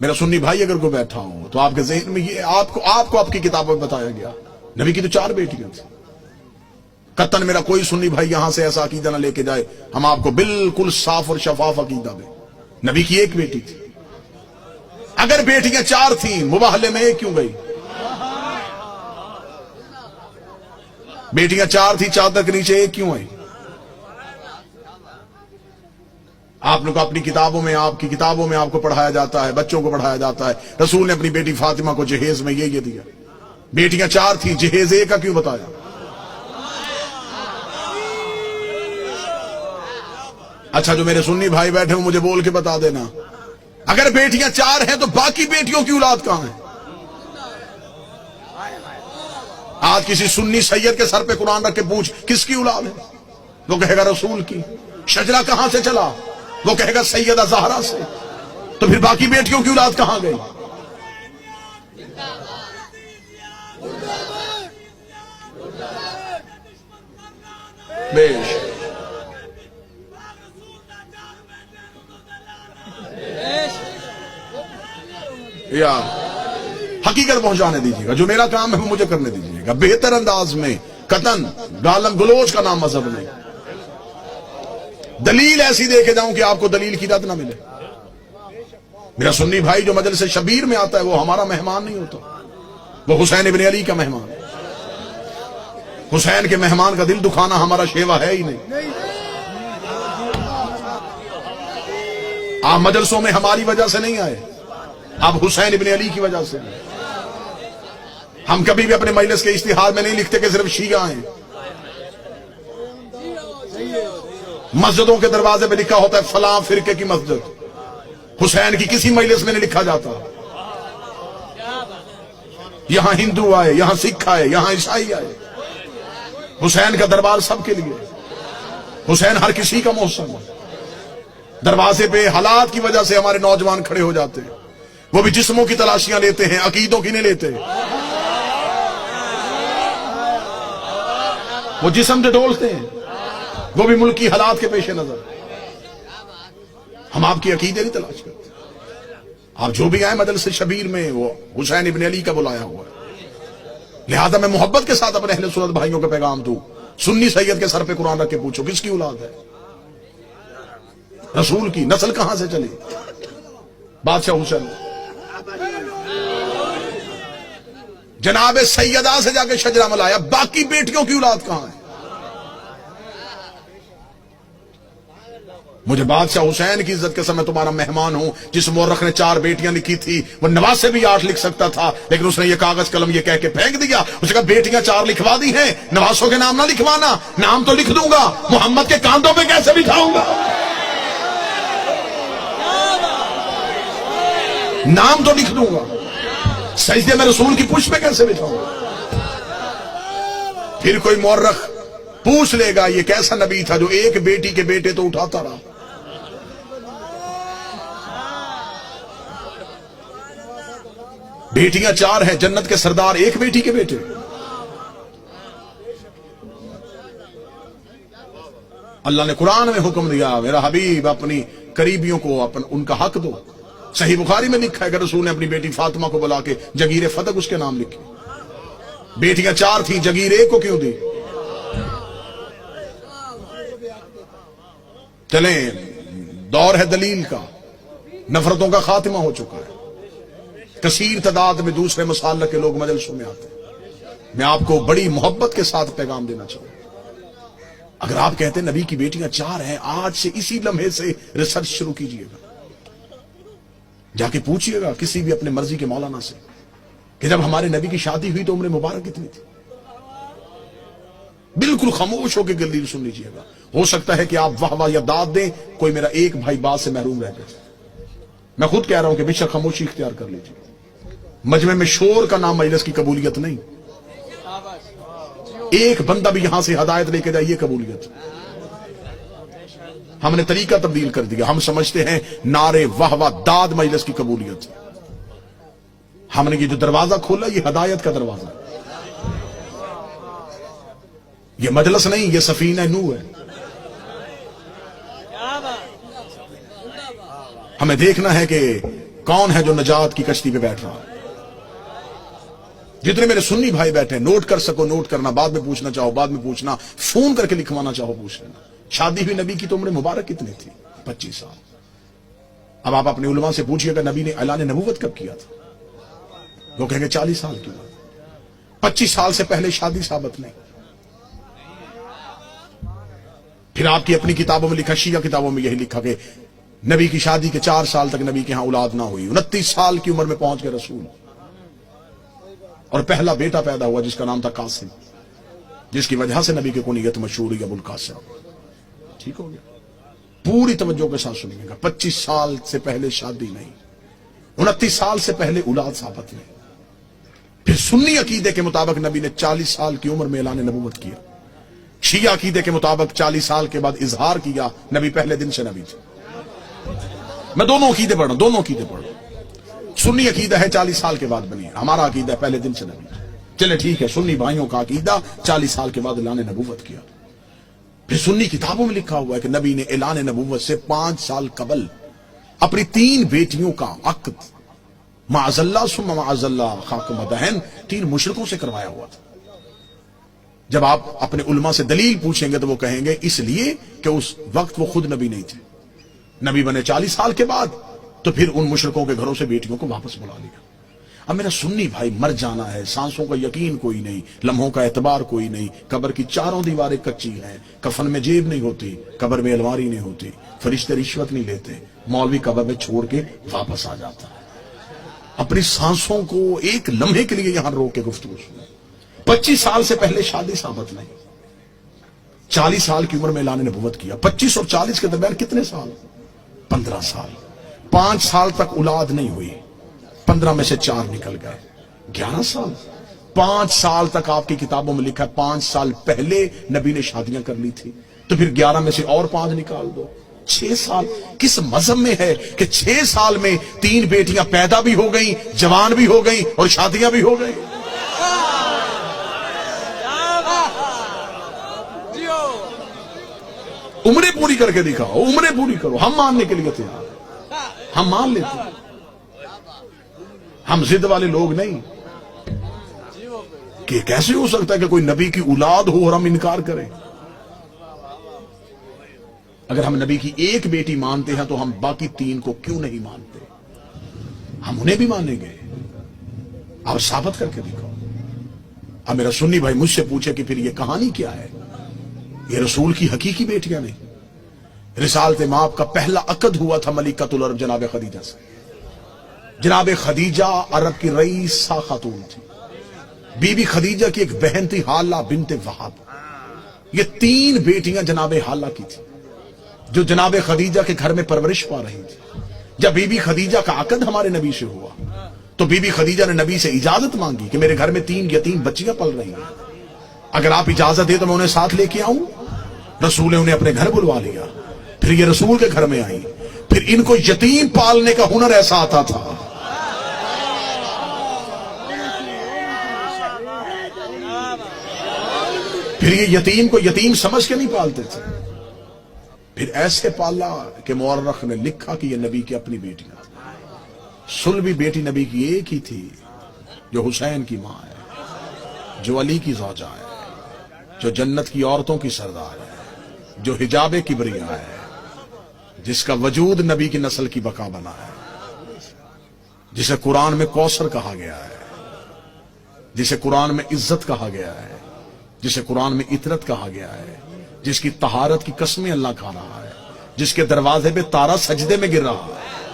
میرا سنی بھائی اگر کوئی بیٹھا ہو تو آپ کے ذہن میں یہ آپ کو آپ کی کتابوں میں بتایا گیا نبی کی تو 4 بیٹیاں تھیں. قطن میرا کوئی سنی بھائی یہاں سے ایسا عقیدہ نہ لے کے جائے, ہم آپ کو بالکل صاف اور شفاف عقیدہ دیں. نبی کی 1 بیٹی تھی. اگر بیٹیاں 4 تھیں مباہلے میں 1 کیوں گئی؟ بیٹیاں 4 تھی, چادر کے نیچے 1 کیوں آئی؟ آپ لوگ اپنی کتابوں میں, آپ کی کتابوں میں آپ کو پڑھایا جاتا ہے, بچوں کو پڑھایا جاتا ہے, رسول نے اپنی بیٹی فاطمہ کو جہیز میں یہ دیا. بیٹیاں 4 تھیں, جہیز 1 کا کیوں بتایا؟ اچھا جو میرے سنی بھائی بیٹھے ہوں مجھے بول کے بتا دینا, اگر بیٹیاں 4 ہیں تو باقی بیٹیوں کی اولاد کہاں ہے؟ آج کسی سنی سید کے سر پہ قرآن رکھ کے پوچھ کس کی اولاد ہے, وہ کہے گا رسول کی. شجرہ کہاں سے چلا؟ وہ کہے گا سیدہ زہرا سے. تو پھر باقی بیٹیوں کی اولاد کہاں گئی؟ بیش یار حقیقت پہنچانے دیجیے گا, جو میرا کام ہے وہ مجھے کرنے دیجیے گا بہتر انداز میں. قطن گالم گلوچ کا نام مذہب نہیں. دلیل ایسی دے کے جاؤں کہ آپ کو دلیل کی رد نہ ملے. میرا سنی بھائی جو مجلس شبیر میں آتا ہے وہ ہمارا مہمان نہیں ہوتا, وہ حسین ابن علی کا مہمان ہے. حسین کے مہمان کا دل دکھانا ہمارا شیوا ہے ہی نہیں. آپ مجلسوں میں ہماری وجہ سے نہیں آئے, آپ حسین ابن علی کی وجہ سے. ہم کبھی بھی اپنے مجلس کے اشتہار میں نہیں لکھتے کہ صرف شیعہ ہیں. مسجدوں کے دروازے پہ لکھا ہوتا ہے فلاں فرقے کی مسجد. حسین کی کسی مجلس میں نہیں لکھا جاتا. یہاں ہندو آئے, یہاں سکھ آئے, یہاں عیسائی آئے. حسین کا دربار سب کے لیے. حسین ہر کسی کا محسن ہے. دروازے پہ حالات کی وجہ سے ہمارے نوجوان کھڑے ہو جاتے ہیں, وہ بھی جسموں کی تلاشیاں لیتے ہیں, عقیدوں کی نہیں لیتے. وہ جسم جو ڈولتے ہیں وہ بھی ملکی حالات کے پیش نظر. ہم آپ کی عقیدے نہیں تلاش کرتے. آپ جو بھی آئے مجلس شبیر میں وہ حسین ابن علی کا بلایا ہوا ہے. لہذا میں محبت کے ساتھ اپنے اہل سنت بھائیوں کا پیغام دوں, سنی سید کے سر پہ قرآن رکھ کے پوچھو کس کی اولاد ہے؟ رسول کی. نسل کہاں سے چلی؟ بادشاہ حسین جناب سیدہ سے جا کے شجرہ ملایا, باقی بیٹیوں کی اولاد کہاں ہے؟ مجھے بادشاہ حسین کی عزت کے سمے تمہارا مہمان ہوں. جس مورخ نے 4 بیٹیاں لکھی تھی وہ نواز سے بھی 8 لکھ سکتا تھا, لیکن اس نے یہ کاغذ قلم یہ کہہ کے پھینک دیا. اس نے کہا بیٹیاں 4 لکھوا دی ہیں, نوازوں کے نام نہ لکھوانا. نام تو لکھ دوں گا, محمد کے کاندھوں پہ کیسے بٹھاؤں گا؟ نام تو لکھ دوں گا, سجدے میں رسول کی پشت پہ کیسے بٹھاؤں گا؟ پھر کوئی مورخ پوچھ لے گا یہ کیسا نبی تھا جو 1 بیٹی کے بیٹے تو اٹھاتا رہا. بیٹیاں 4 ہیں, جنت کے سردار 1 بیٹی کے بیٹے. اللہ نے قرآن میں حکم دیا میرا حبیب اپنی قریبیوں کو ان کا حق دو. صحیح بخاری میں لکھا ہے کہ رسول نے اپنی بیٹی فاطمہ کو بلا کے جگیر فتق اس کے نام لکھی. بیٹیاں 4 تھیں, جگیر 1 کو کیوں دی؟ چلیں دور ہے دلیل کا, نفرتوں کا خاتمہ ہو چکا ہے. کثیر تعداد میں دوسرے مسالک کے لوگ مجلسوں میں آتے ہیں. میں آپ کو بڑی محبت کے ساتھ پیغام دینا چاہوں. اگر آپ کہتے ہیں نبی کی بیٹیاں 4 ہیں, آج سے اسی لمحے سے ریسرچ شروع کیجئے گا. جا کے پوچھئے گا کسی بھی اپنے مرضی کے مولانا سے کہ جب ہمارے نبی کی شادی ہوئی تو عمر مبارک کتنی تھی. بالکل خاموش ہو کے دلیل سن لیجئے گا. ہو سکتا ہے کہ آپ واہ واہ یا داد دیں, کوئی میرا 1 بھائی بات سے محروم رہ جائے. میں خود کہہ رہا ہوں کہ بے شک خاموشی اختیار کر لیجئے. مجمع میں شور کا نام مجلس کی قبولیت نہیں. ایک بندہ بھی یہاں سے ہدایت لے کے جائے یہ قبولیت. ہم نے طریقہ تبدیل کر دیا. ہم سمجھتے ہیں نعرے واہ واہ داد مجلس کی قبولیت. ہم نے یہ جو دروازہ کھولا یہ ہدایت کا دروازہ. یہ مجلس نہیں, یہ سفینہ نوح ہے. ہمیں دیکھنا ہے کہ कौन है जो नजात की कश्ती पे बैठ रहा है? जितने मेरे सुन्नी भाई बैठे हैं, नोट कर सको नोट करना, बाद में पूछना चाहो बाद में पूछना, फोन करके लिखवाना चाहो पूछ लेना। शादी हुई नबी की तो उम्र मुबारक कितनी थी? 25 साल। अब आप अपने उलमा से पूछिएगा नबी ने ऐलान नबूवत कब किया था? वो कहेंगे 40 साल की उम्र। 25 साल से पहले शादी साबित नहीं। फिर आपकी अपनी किताबों में लिखा, शिया किताबों में यही लिखा कि नबी की शादी के 4 साल तक नबी के यहां औलाद ना हुई। 29 साल की उम्र में पहुंच गए रसूल, और पहला बेटा पैदा हुआ जिसका नाम था कासिम, जिसकी वजह से नबी की कुनियत मशहूर हुई अबुल कासिम। ठीक हो गया? पूरी तवज्जो के साथ सुनिएगा। 25 साल से पहले शादी नहीं, 29 साल से पहले औलाद साबित नहीं। फिर सुन्नी अकीदे के मुताबिक नबी ने 40 साल की उम्र में ऐलान नबूवत किया। शिया अकीदे के मुताबिक 40 साल के बाद इजहार किया, नबी पहले दिन से नबी थे। मैं दोनों अकीदे पढ़ रहा हूं, दोनों अकीदे पढ़ रहा हूं। सुन्नी अकीदा है 40 साल के बाद बनी है, हमारा अकीदा है पहले दिन से नबी। चले ठीक है, सुन्नी भाइयों का अकीदा 40 साल के बाद ऐलान नबूवत किया। फिर सुन्नी किताबों में लिखा हुआ है कि नबी ने ऐलान नबूवत से 5 साल कबल अपनी 3 बेटियों का अक्द माअज़ल्लाह सुम्मा माअज़ल्लाह खाक मदहन 3 मुशरिकों से करवाया हुआ था। जब आप अपने उलमा से दलील पूछेंगे तो वो कहेंगे इसलिए कि उस वक्त वो खुद नबी नहीं थे, नबी बने 40 साल के बाद, तो फिर उन मुशरिकों के घरों से बेटियों को वापस बुला लिया। अब मेरा सुन्नी भाई, मर जाना है, सांसों का यकीन कोई नहीं, लम्हों का एतबार कोई नहीं, कब्र की चारों दीवारें कच्ची हैं, कफन में जेब नहीं होती, कब्र में अलमारी नहीं होती, फरिश्ते रिश्वत नहीं लेते, मौलवी कब्र में छोड़ के वापस आ जाता है। अपनी सांसों को एक लम्हे के लिए यहां रोक के गुफ्तगू सुनो। 25 साल से पहले शादी साबित नहीं, 40 साल की उम्र में ऐलान नबूवत किया। 25 और 40 के दरमियान कितने साल? 15 साल। 5 साल तक औलाद नहीं हुई, 15 में से 4 निकल गए, 11 साल। 5 साल तक आपकी किताबों में लिखा है 5 साल पहले नबी ने शादियां कर ली थी, तो फिर 11 में से और 5 निकाल दो, 6 साल। किस मजहब में है कि 6 साल में 3 बेटियां पैदा भी हो गई, जवान भी हो गई और शादियां भी हो गई? उम्रें पूरी करके दिखाओ, उम्रें पूरी करो, हम मानने के लिए तैयार हैं, हम मान लेते हैं। हम जिद वाले लोग नहीं कि कैसे हो सकता है कि कोई नबी की औलाद हो और हम इनकार करें। अगर हम नबी की एक बेटी मानते हैं तो हम बाकी 3 को क्यों नहीं मानते? हम उन्हें भी मानेंगे। आप साबित करके दिखाओ। अब मेरा सुन्नी भाई मुझसे पूछे कि फिर ये कहानी क्या है? ये रसूल की हकीकी बेटियां नहीं। रिसालत माप का पहला अकद हुआ था मलिकतुल अरब जनाब खदीजा से। जनाब खदीजा अरब की रईसा खातून थी। बीबी खदीजा की एक बहन थी हाला बिनते वहाब। ये 3 बेटियां जनाब हाला की थी जो जनाब खदीजा के घर में परवरिश पा रही थी। जब बीबी खदीजा का अकद हमारे नबी से हुआ तो बीबी खदीजा ने नबी से इजाजत मांगी कि मेरे घर में 3 यतीम बच्चियां पल रही हैं, अगर आप इजाजत दे तो मैं उन्हें साथ लेके आऊं। रसूल ने उन्हें अपने घर बुलवा लिया। फिर ये रसूल के घर में आई। फिर इनको यतीम पालने का हुनर ऐसा आता था, फिर ये यतीम को यतीम समझ के नहीं पालते थे, फिर ऐसे पाला कि मुअर्रख ने लिखा कि ये नबी की अपनी बेटियां थी। सुलभी बेटी नबी की एक ही थी जो हुसैन की मां है, जो अली की ज़ौजा है, जो जन्नत की औरतों की सरदार है, जो हिजाबे किबरिया है, जिसका वजूद नबी की नस्ल की बका बना है, जिसे कुरान में कौसर कहा गया है, जिसे कुरान में इज्जत कहा गया है, जिसे कुरान में इतरत कहा गया है, जिसकी तहारत की कस्में अल्लाह खा रहा है, जिसके दरवाजे पे तारा सजदे में गिर रहा है।